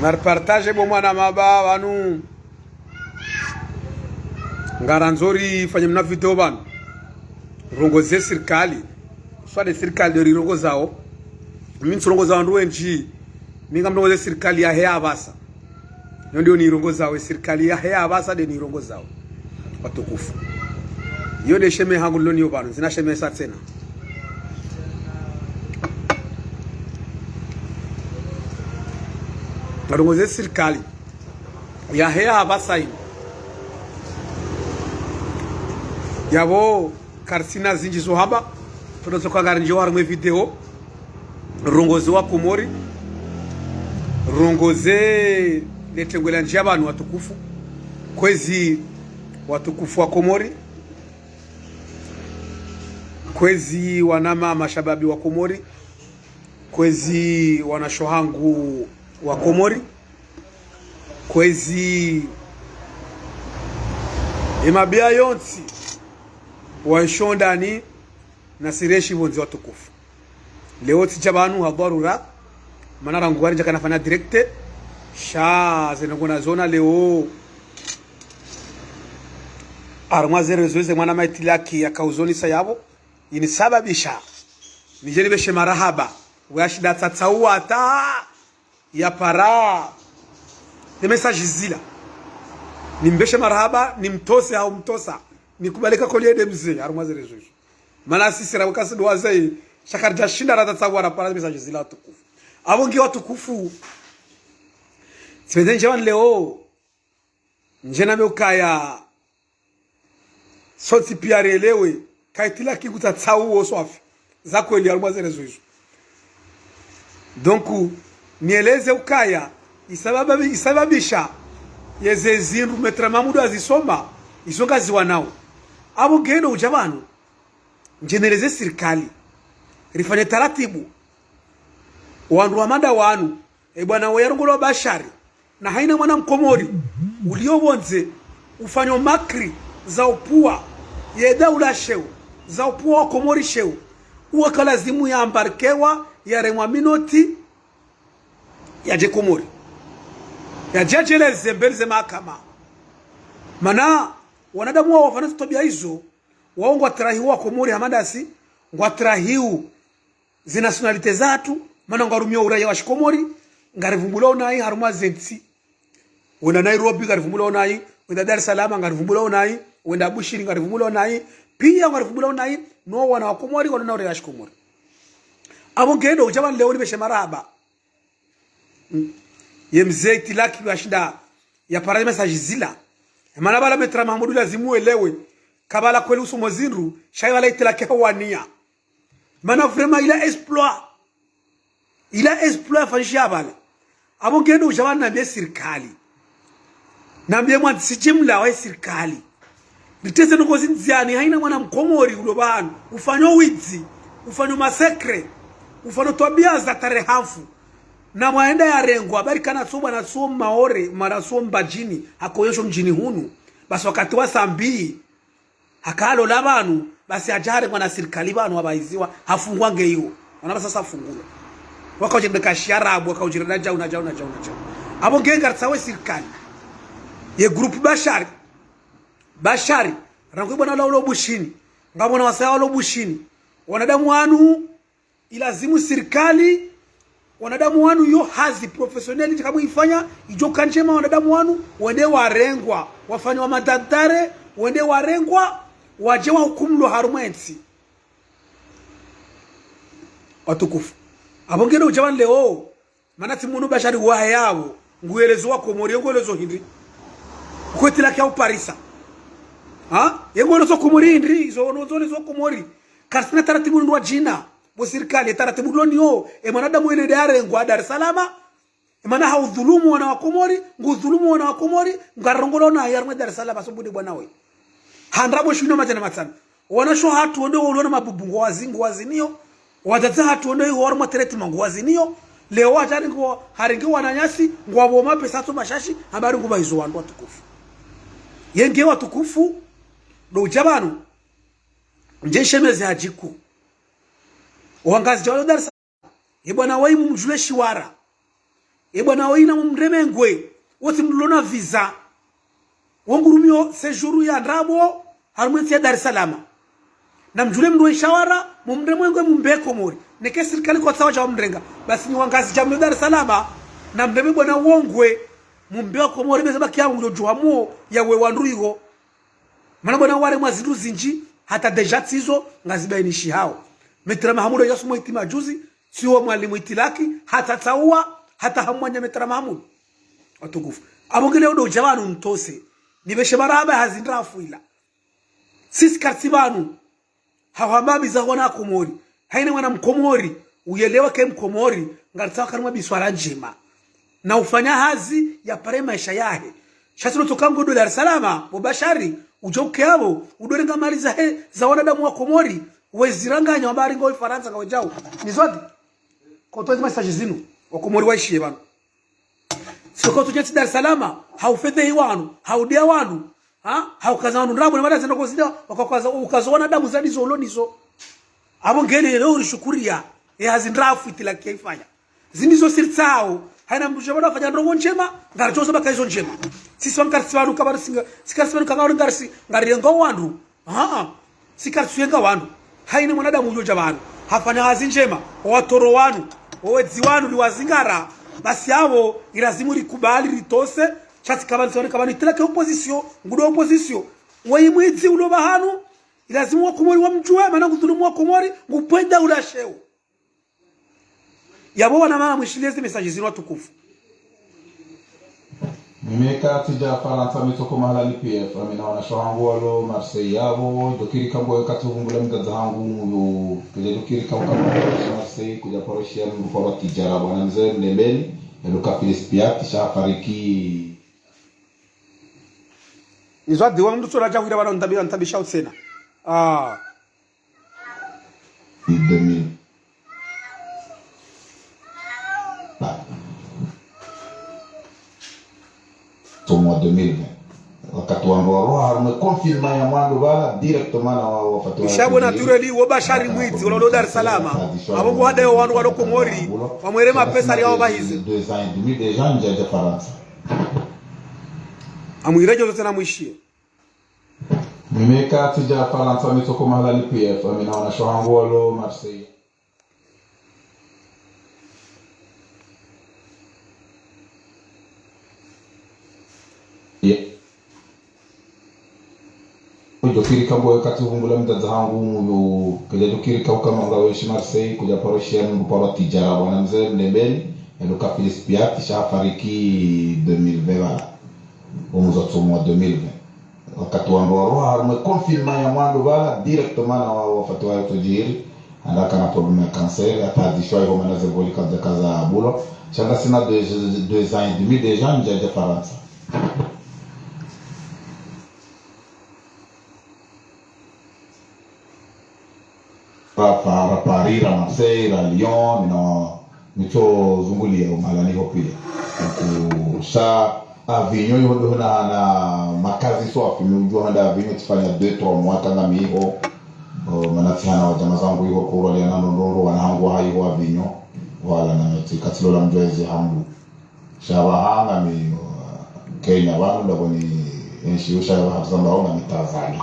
Marpartage bo mwana maba wanu ngaranzori fanye mna video banu rongoze serikali swade serikali yori rongozawo mimi rongoza wandu wenji minga mrongoze serikali ya hea basa ndio ni rongozawe serikali ya hea basa de ni rongozawo watukufu yode sheme hangu loni banu zina sheme sa tena rongoze serikali ya hea basa hii yabo karsina zinjizo haba tunazoka garanjo harmwe video rongoze wa Komori rongoze letengwela njia abantu watukufu kwezi watukufu wa Komori kwezi wanama mashababi wa Komori kwezi wanashohangu wa Komori kwezi emabia yonsi waishondani na sireshi bonzi watukufu leo tijabanu hadharura manara ngwari jaka nafanya directe sha zenongona zona leo armaze rezoeze mwana maitilaki yakauzoni sayabo ini sababisha nijeni beshe marahaba washida tatsaua ta ya para ni message zila nimbeshe marahaba nimtose au mtosa nikubaleka kolede mzee armaze rezoeze mana sisi rawakasi duwazai shakarja shinda ratatsaua para message zila tukufu abongi watukufu sipenze njewan leo njena meukaya soti piare lewe kaitila kikuta tsau oswafi zako eli almwazere zoizo donc nieleze ukaya isababisha yeze zindu metra mamudu azisoma isonga ziwa nao abo ngeno ujabanu njeneleze serikali rifanye taratibu wandu wa mada wanu bwana wayarungolo bashari na haina mwana Mkomori uliobonze ufanyo makri za upua yeda ula sheu za upua wa Komori sheu uwakalazimu ya ambarkewa ya remwa minoti ya je Komori ya jejeleze mbelize mahakama mana wanadamu wa wafanya tobia hizo waongo atrahiu wa Komori hamadasi ngwatrahiu zinationalite zatu mana ngarumia uraia wa Komori ngarivumbula onai haruma zentsi wenda Nairobi ngarivumbula onai wenda Dar es Salaam ngarivumbula onai wenda Bushiri ngarivumbula onai pia ngarivumbula onai no wana wa Komori wana na uraia wa Komori abo ngendo ujabani leo nibeshe maraba yemzee tilaki washinda ya para message zila mana bala metra Mahmudu lazimu elewe kabala kweli usomo zinru shay wala itilaki hawania mana vraiment il a exploit fanyisha bale abo ngendo ujabani na serikali nambie mwanzi jimla wa serikali liteze ngozi nziani haina mwana Mkomori ulobanu ufanyo wizi ufanyo masekre ufanyo tobia za tarehafu na mwaenda ya rengo habari kana soba na somo maore mara somo bajini akoyesho mjini hunu basi wakati wa sambi hakalo labanu basi ajare mwana serikali banu wabaiziwa hafungwa ngeyo wana sasa afungula wakaujenda kasharabu wakaujenda jauna abo genga tsawe serikali ye group bashari rangu bwana la Bushini ngabona wasaya la Bushini wanadamu wanu ilazimu serikali wanadamu wanu yo hazi professionality kama ifanya ijo kanjema wanadamu wanu wende warengwa wafanywa madadare wende warengwa wajewa hukumlo harumwensi watukufu abongero ujabani leo manati munu bashari wa yabo nguelezo wa Komori nguelezo hindi kwetila kya uparisa nguelezo Komori hindi zo Komori karsina taratibu ndo jina bo serikali taratibu lonio mwanadamu ene dare ngwa Dar es Salaam mana haudhulumu wana wa Komori ngudhulumu wana wa Komori ngarongolo na yarma Dar es Salaam asubudi bwana we handrabo shino matana matana wanasho hatu ndio uliona mabubungo wazinio wadatha hatu ndio horma treatment ngwazinio leo atari ngo haringi wananyasi ngwabo mapesa to mashashi habari nguba hizo wandu watukufu yenge watukufu do jabanu njeshemeze hajiku wangazi jalo Dar es Salaam bwana waimu mjule shiwara bwana oina mumremengwe wote mlona visa wongurumio sejuru ya ndabo harumwensi ya Dar es Salaam na mjule mndu ishawara mumremengwe mumbeko mori neke serikali kwa sawa cha mrenga basi ni wangazi jambo Dar es Salaam na mreme bwana wongwe mumbeko mori bezaba kyangu ndio juhamu ya wewanruigo mana bwana wale mwazindu zinji hata deja tizo ngazibainishi hao Metra Mahamudu yasumo itima juzi sio mwalimu itilaki hata taua hata hamwanya Metra Mahamudu watukufu abongele odo jabanu mtose nibeshe baraba hazindrafu ila sisi kartibanu hawambabi za wana komori haina mwana mkomori uyelewa ke mkomori ngaritawa kanuma biswara njema na ufanya hazi ya pare maisha yahe shatuno tokango do Dar es Salaam mubashari ujoke abo udorenga mali za wanadamu wa komori weziranganya wabari ngo Faransa kwa jao nizodi kwa tozi message zinu wa komori waishie bana sio kwa tujeti Dar es Salaam haufedhe iwanu haudia wanu haukazanu ndabo na madazi ndoko zida wakakaza ukazona damu zadi zolonizo abo ngene leo ulishukuria hazindrafu itilaki ifanya zinizo sirtsao haina mjaba nafanya ndongo njema ngarichoza bakaizo njema sisi wankarisi wanu kabarusinga sikarisi wanu kagauri ngarisi ngariyenga wandu sikarisi yenga wandu haina mwanadamu ujoja wanu hafanya hazi njema watoro wanu owezi wanu liwazingara basi hao ilazimu likubali litose chati kabani tilake opposition ngudo opposition wayimwizi uloba hanu ilazimu wakomori wamjue maana kudhulumu wakomori ngupenda ulasheo yabo wana mama mwishiliezi message zinu watukufu Mimeka tija Faransa mitoko mahalani PF amina wana shohangu walo Marseille yabo dokiri kambo wakati hungula mga zahangu yo kija dokiri kambo Marseille kuja poroshia mkoro tijara wana mzee mlebeli eluka Filispiati shafariki Nizwa diwa mdu chora jahu ila wana ntabisha utsena 2000 mois 2020 wakati wa ngoro harume confirma ya mwandu bala directement na wao fatwa shabo naturally wo bashari mwizi wala Dar es Salaam abongo hada yo wandu waloko mori wamwere mapesa yao bahize 2 ans et demi déjà nje Faransa amwirejo zote na mwishie mimeka tija Faransa mitoko mahalani PF amina wana shohangu walo Marseille dokiri kambo wakati hungula mdaza hangu yo kija dokiri kama ngaweshi Marseille kuja paroshia mungu paro tijara wana mzee mlebeli eluka Filispiati shafariki 2020 umuzo mois 2020 wakati wa ngoro harume confirma ya mwandu bala directement na wao fatwa ya tojiri andaka na problem ya cancer atadishwa yo manaze volika za kaza bulo changa sina 2 ans et demi déjà nje Faransa para Paris, Marseille, Lyon, nito zungulia umalani ho pia. Sa Avignon yondo na makazi swafi mjua handa Avignon tifanya 2-3 mois tanga miho manatiana wa jamaa zangu hiyo kwa wale ndoro wanahangu hayo Avignon wala na tikatilo la mjwezi hambu. Shawahanga mi Kenya wanu ndabo ni enshiyosha hafzamba ona ni Tanzania.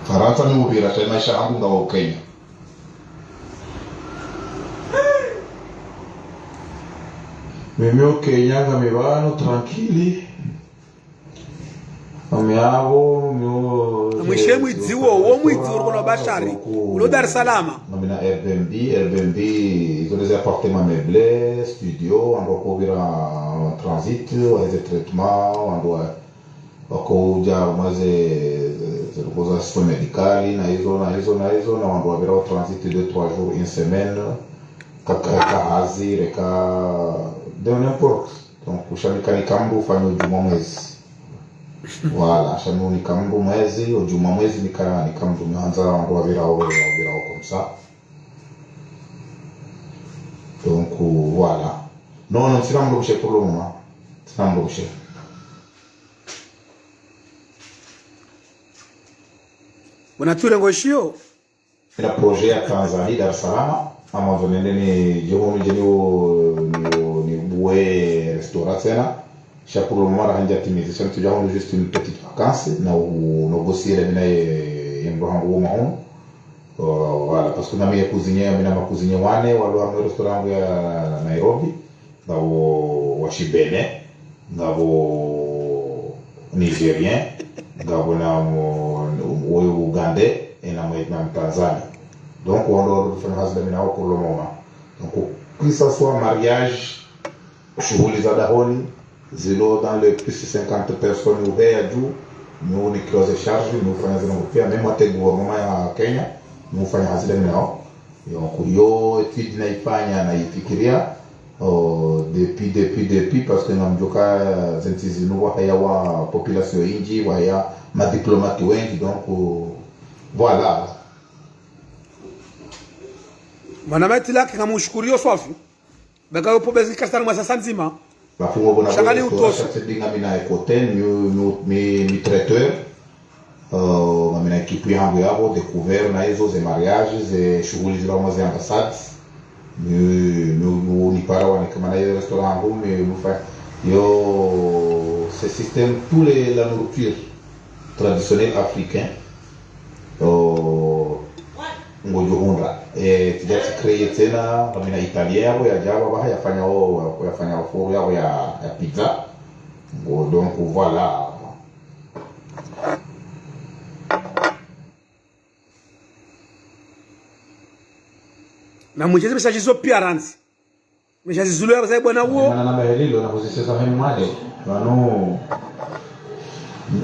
Faransa ni mubira cha maisha yangu ngawa Kenya. Mimi Kenya ngamibano tranquili. Ameabo myo mwishe mwiziwo wo mwizi urikono bashari ulo Dar es Salaam. Ngamina Airbnb ils ont des appartements meublés, studio, andoko bira transit, des traitements, ando wakuja maze zilikuwa assistance médicale na hizo na wandu wabira transit de 3 jours une semaine kakahazi reka de n'importe donc ushamikani kambu fanyo juma mwezi wala shamuni kambu mwezi juma mwezi ni kambu mwanza wandu wabira comme ça donc voilà non sina mbushe pour le moment sina mbushe Wanature ngoshio ila projet ya Tanzania Dar es Salaam ambazo nende ni jomo mjeni ouais restaurant tena cha pour le moment hanja timizi ça tu as juste une petite vacance na négocier la mina yembo mahon voilà parce que na mia cuisinier mina ma cuisinier wane walo am restaurant ya Nairobi na washibene na Nigérien na Ougandais et na Tanzanie. Donc on doit faire un hasard pour le moment. Donc que ce soit mariage, shughuli za dahoni zilo dans les plus de 50 personnes ouvert juu nous ni close charge nous fanya zina mpya même hata gouvernement ya Kenya nous fanya hasida nao yo étude naifanya na ifikiria depuis parce que namjoka zentizi nuwa haya wa population inji wa haya madiplomati wengi donc voilà. Manamati laki ngamushukurio swafi bega yopo bezika sana mwasa nzima bafungo bona shangani utosa tendinga mina ekoten mi traiteur mina equipe yangu yabo découvert na hizo ze mariages ze shughuli za mwazi ambassades ni para wana kama na restaurant yangu nous fait yo ce système tous les la nourriture traditionnelle africain ngojo honra tijati créer tena mina italien yao ya java ba yafanya four yao ya pizza donc voilà. Na mujeze messages pia ranzi messages zulu ya bwana huo na mahelilo na kuzisesa hemu male wano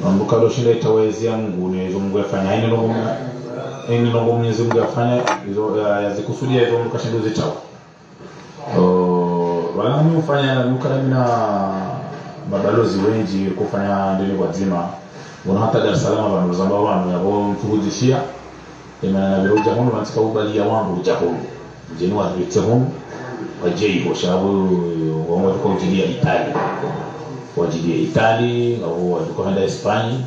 ambukalo shile tawezi yangu ni Mungu yafanya eni nongo Mwenyezi Mungu yafanya hizo yazikusudia hizo mkashindo zitawa wala mimi ufanya nukaramina mabalozi wengi kufanya ndani kwa zima wana hata Dar es Salaam bana zamba wanu yabo mfudishia na biroja hono wanataka ubali ya wangu ujako jeni wa vitehon wajei kwa sababu wao kwa ajili ya Italia kwa ajili ya Italia au walikuwa hada Spain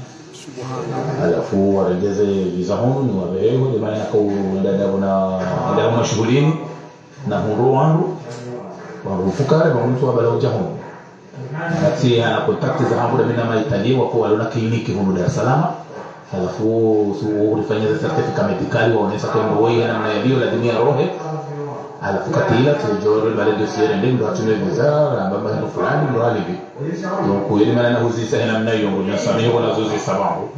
alafu warejeze visa hono ni wabeho de maana kwa ndada na mashughulini na huru wangu fukare kwa mtu wa baloja hono ati ana contact za hapo na mimi Italia wako waliona kliniki hono Dar es Salaam alafu ulifanya certificate medical waonesha kwamba wewe namna hiyo lazima ya rohe alafu katila tujoro bale dossier ndio atune visa ambao hapo fulani ndio alivi donc ile maana huzisa namna hiyo ngoja sana hiyo na zoezi sababu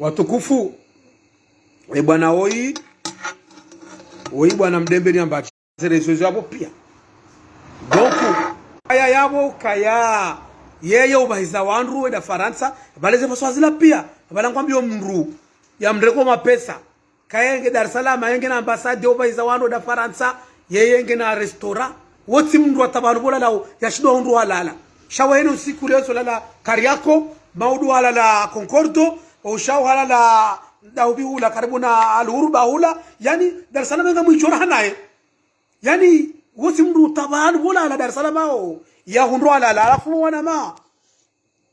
watukufu bwana oi bwana Mdembe ni ambacho zerezo hapo pia donc kaya yabo kaya yeye ubahiza wanru da Faransa baleze faswazila pia balangwambio mru ya mreko mapesa kayenge Dar es Salaam yenge na ambassade ubahiza wanru da Faransa yeye na restaurant woti mru atabantu bola lao yashido wanru halala shawene usiku leo solala Kariako maudu halala Concordo au shaw halala daubi hula karibu na Alhurba hula yani Dar es Salaam nga mwichora hanaye yani woti mru tabantu bola la Dar es Salaam ya hundu halala alafu wana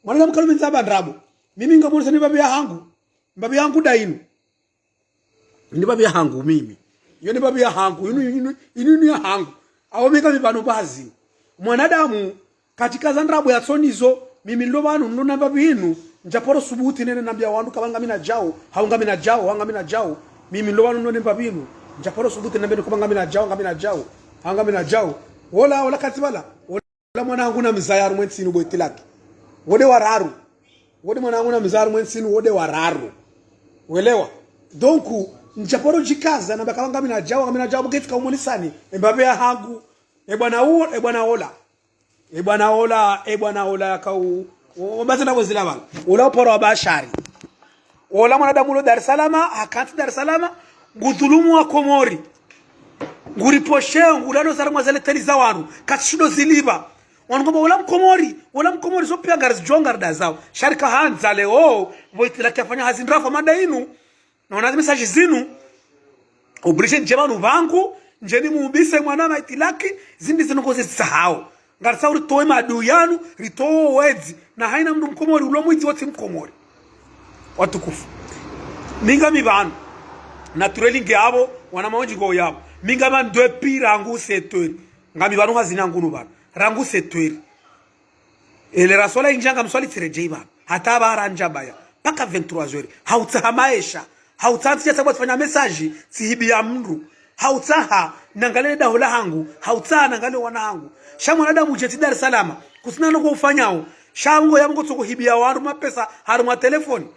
mwana mkalumi nzaba ndrabo mimi ngamulisa ni babu yangu dainu ni babu yangu mimi yo ni babu yangu inu ni yangu awo mika mibanu bazi mwanadamu katika zandrabo ya sonizo mimi ndo banu ndo na babu yinu njaporo subuti nene nambia wandu kabanga mina jao haunga mina jao mimi ndo banu ndo ni babu yinu njaporo subuti nambia kabanga mina jao haunga mina jao wala katibala wala mwanangu na mzayaru mwensinu boitilaki wode wararu wode mwanangu na mzayaru mwensinu wode wararu uelewa donc njaporo jikaza na bakanga mina jao buketi kaumonisani embabe ya hangu bwana ola kau obaza na wazila bala ola oporo abashari ola mwanadamu lo Dar es Salaam akanti Dar es Salaam ngudhulumu wa Komori nguriposheo ngulalo sara mwazele teliza wanu katishido ziliba wanugomba wala mkomori so pia garzi jonga rada zao sharika hanza leo voitila kafanya hazindra kwa mada inu na unazi message zinu obligation jemanu vangu njeni muubise mwana maitilaki zindi zinokoze sahau ngarisa uritoe madu yanu ritoe wedzi na haina mdu mkomori ulomwizi wote mkomori watukufu ninga mibanu naturally ngeabo wana maonji go yabo minga man de pi rangu setweri ngami banu hazina ngunu bana rangu setweri ele rasola injanga mswali tireje bana hata baranja baya paka 23h hautsaha maisha hautsanti sababu tufanya message sihibi ya mndu hautsaha nangale dahola hangu hautsaha nangale wana hangu shamu nada mujeti Dar es Salaam kusina no kufanyao shango ya mgo tukuhibia wandu mapesa haruma telefoni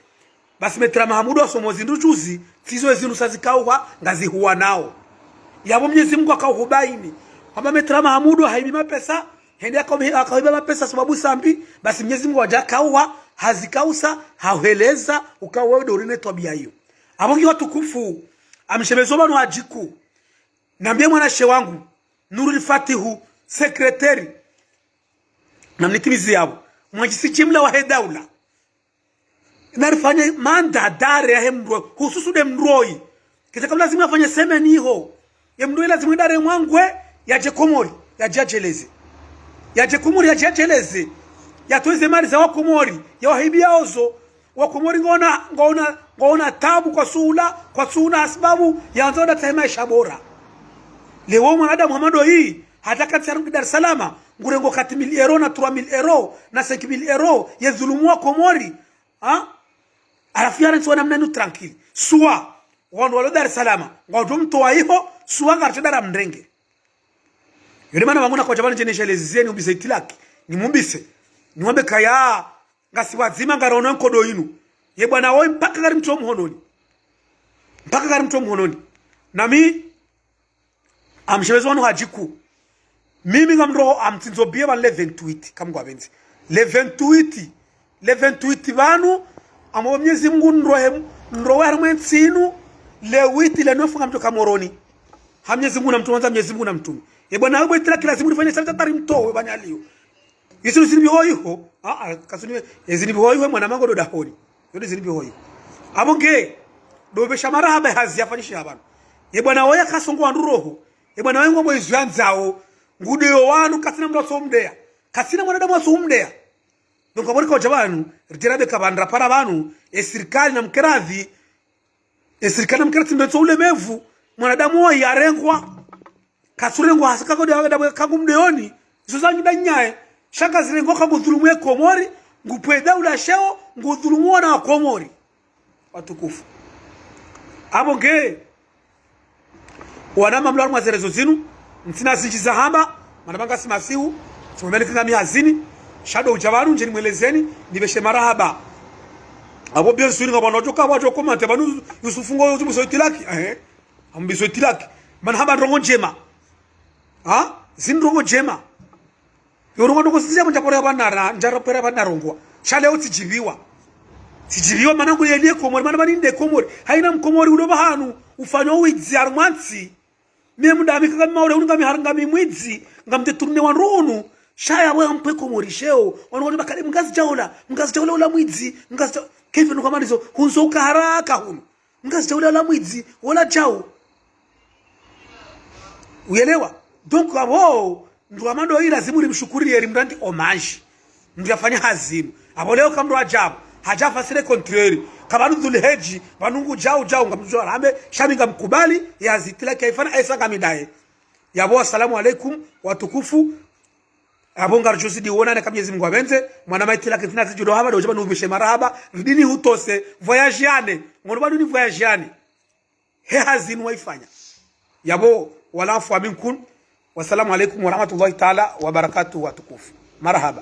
basi metra Mahamudu asomozi ndujuzi tizo zinu sazikauwa ngazi huwa nao yabo Mwenyezi Mungu akauhubaini kwamba metra Mahamudu haibi mapesa hende akauhiba mapesa sababu sambi basi Mwenyezi Mungu wajakauwa hazikausa hauheleza ukawa wewe dorine tabia hiyo abongi watukufu amshemezo bano ajiku nambie mwanashe wangu Nurul Fatihu sekretari na mnikimizi yabo mwajisi jimla wa hedaula narifanya manda dare ya hemdro hususu de mdroi kita kabla lazima afanye semeni ho ya mdroi lazima dare mwangwe yaje Komori yaje Komori yaje yatoeze mali za Wakomori ya wahibia ozo Wakomori ngona tabu kwa suna sababu ya nzoda tahema shabora leo mwanadamu Muhammad hii hataka tsarungi Dar es Salaam ngurengo 4,000 euro na 3,000 euro na 5,000 euro ya dhulumu wa Komori arafiana nsona mnenu tranquille suwa wandu walo Dar es Salaam ngautu mtoa hiyo suwa ngarchedara mndenge yule mana wanguna kwa jabani jeneshelezeni ubise itilaki nimumbise niwambe kaya ngasi wazima ngarono nkodo inu ye bwana woi mpaka gari mtu mhononi nami amshewezo wanu hajiku mimi ngamro amtinzo biye ban 28 kamgwa benzi 28 banu amo Mwenyezi Mungu nro warmwe nsinu le witi le nofu ngamto kamoroni ha Mwenyezi Mungu na mtu wanza Mwenyezi Mungu na mtume ye bwana wewe itira kila simu nifanye salta tari mtowe banyaliyo yisiru sinibi hoyo kasuniwe yezinibi hoyo mwana mango do dahoni yodi zinibi hoyo abonge do be shamara habe hazi yafanyisha abantu ye bwana wewe kasongo wanduroho ye bwana wewe ngombo izwanzao ngudeyo wanu kasina mndo somdea kasina mwanadamu asomdea donc abori kwa jabanu ritirabe kabandra para banu serikali na mkeradhi ndo ule mevu mwanadamu wa yarengwa kasurengwa hasaka kwa dawe kangu mdeoni zozanyu danyae shaka zirengwa kangu dhulumu ya Komori ngupweda ula sheo ngudhulumu na Komori watukufu abonge wana mamlaro mwazerezo zinu ntina zijiza hamba manabanga simasihu tumemeli kangami hazini shadow jabaru njeni mwelezeni nibeshe marahaba abo bien sûr ngabano joka wajo comment banu Yusufu ngo yutubu so itilaki ambiso itilaki man haba rongo njema zinrongo jema yorongo ndoko sija mjakore banara njara pera banarongwa shale utijibiwa tijibiwa manangu yeliye Komori mana bani nde Komori haina mkomori uloba hanu ufanyo wizi armansi mimi ndami kama maure ngami harangami mwidzi ngamte turne wanronu shaya wewe mpe Komori sheo wanaona bakale mgazi jaula ula mwidzi mgazi kefu ndo kamalizo hunzoka haraka hunu mgazi jaula ula mwidzi wala jao uelewa donc abo ndo amando hii lazima ulimshukurie limrandi homage ndio afanya hazimu abo leo kamro ajabu hajafa sile contraire kabanu dhulheji banungu jao ngamjua rambe shaminga mkubali ya zitila kaifana aisa kamidae yabo assalamu alaikum watukufu abonga rjosi di wona na Mwenyezi Mungu abenze mwana maitila kifina tijudo haba doje banu bishe marahaba ridini hutose voyageane ngono banu ni voyageane he hazinu waifanya yabo wala afu aminkum wassalamu alaikum wa rahmatullahi ta'ala wa barakatuh watukufu marhaba